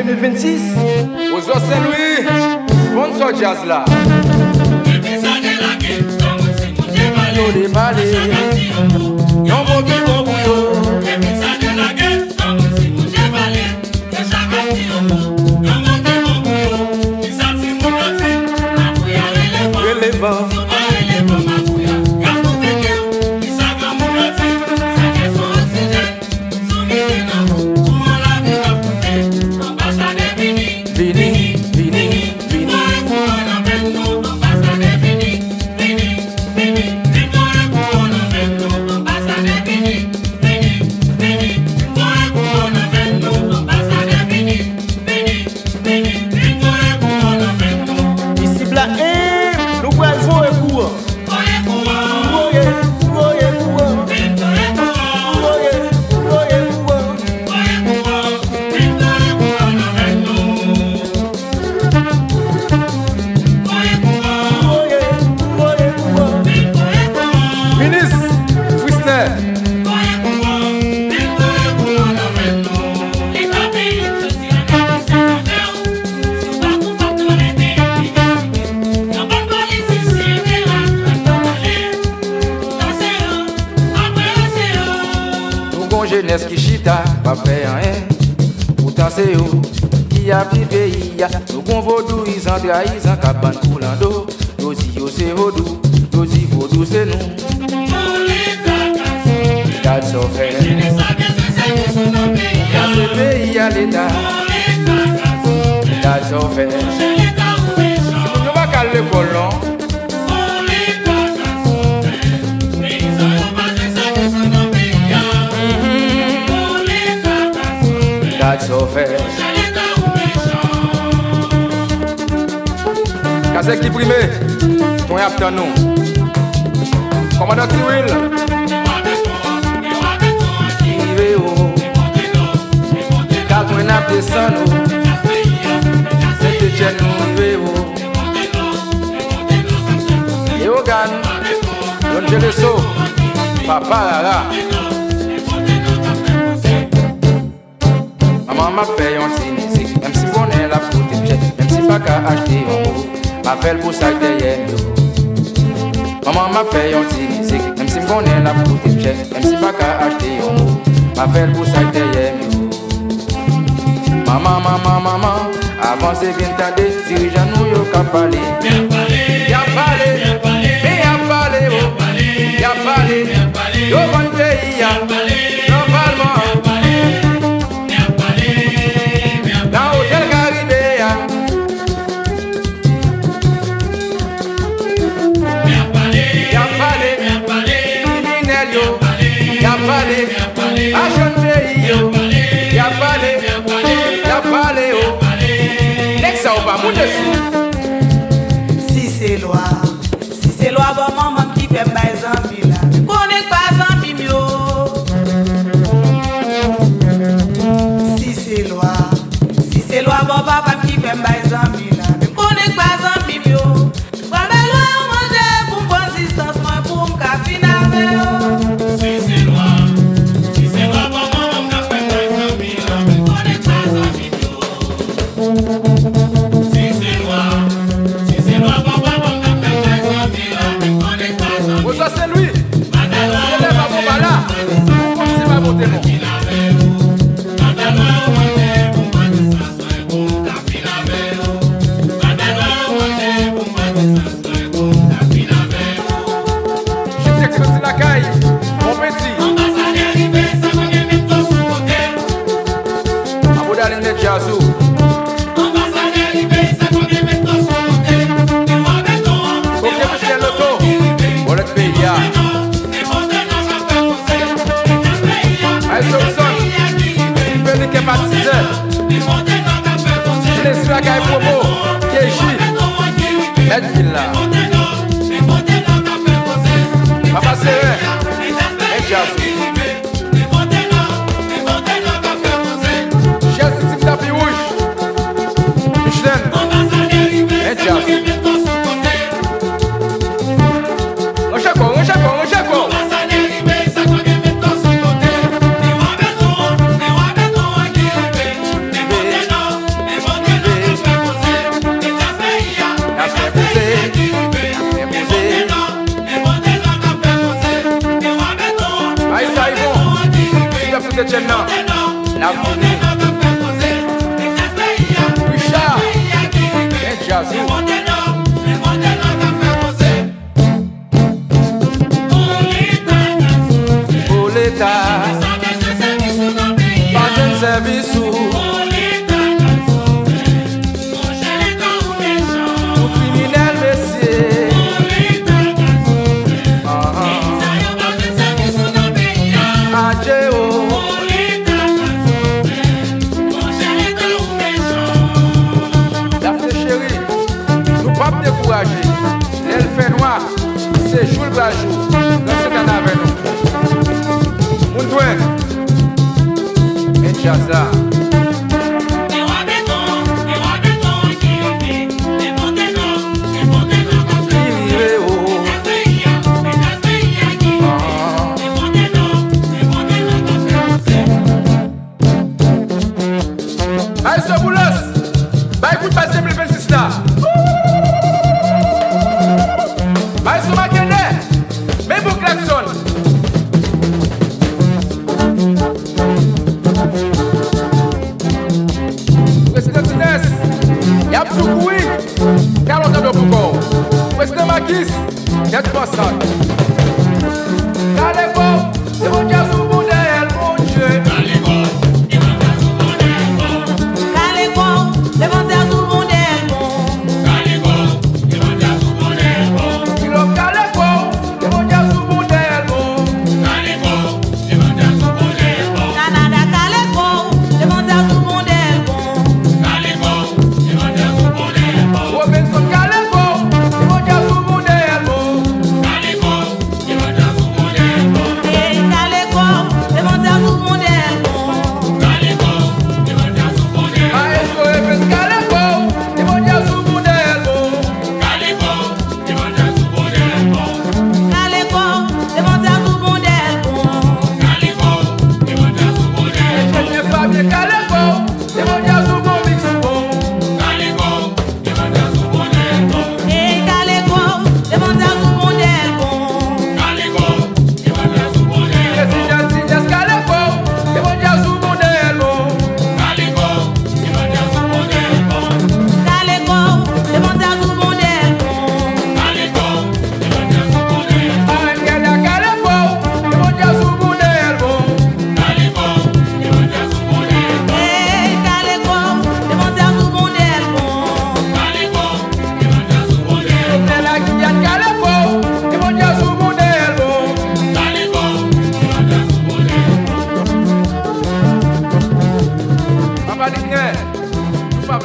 2026. Aux Saint-Louis, sponsor jazz là. Yo de balé, yon bon qui bon bouillon. Relevant. Jeunesse qui chita, pas fait rien. Pourtant c'est eux qui a pris pays. Nous gon vaudou, ils en trahissent en cabane coulando. Dosi yo c'est vaudou, dosi vaudou c'est nous. Regarde son frère. Regarde ce pays à l'état. Regarde son frère. Nous va caler le colon. Qu'est-ce qui prime? Ton y a nous. Commandant Cyril. Rive au. Car ton n'a descend nous. C'est Etienne nous rive au. Et au Gan. Don Geleso. Papa Rara. Maman m'a fait un petit musique, même si on est la protéger, même si pas qu'à acheter un mot, m'a fait le beau sac derrière nous. Maman m'a fait un petit musique, même si on est la protéger, même si pas qu'à acheter un mot, m'a fait le beau sac derrière nous. Maman, avancez bien t'aider, dirigeant nous y'a qu'à parler. Y'a parlé, y'a bon pays, y'a normalement. Si c'est loi, bon maman qui fait mes amis là, connais pas amis mieux. Si c'est loi, bon papa qui fait mes amis là, connais pas amis mieux. Voilà loi manger pour bonne distance, moi pour me cafiner avec eux. Si c'est loi, bon maman qui fait mes amis là, connais pas amis mieux. Aux Saint-Louis, je lève à mon bala, comme si ma montée non. J'ai texte aussi la caille, mon petit. Aboudaline Djazou. Je laisse la caille promo, Kéji, Medville là. Papa Serré, et Jazz. Chef du type tapis rouge, Michelin, et Jazz. Saint-Etienne, non. La foulée. Richard. Et Jazou. Pour l'État. Pas de service ou. Pour criminel, messieurs. Adjeo. La fée chérie, nous pas décourager. Elle fait noir, c'est jour par jour. Dans ce canal avec nous. Mon doigt. Et Chaza. Aïe, Boulos, bah écoute, pas simple 26 là. Bah, ils sont maquillés, mais bon klaxon. Président Tines, y'a plus de bruit, car on a de beaucoup. Président Makis, y'a de passage. Calego, c'est mon diable sous mon derrière, mon Dieu. Papa Lignet, nous ne pouvons pas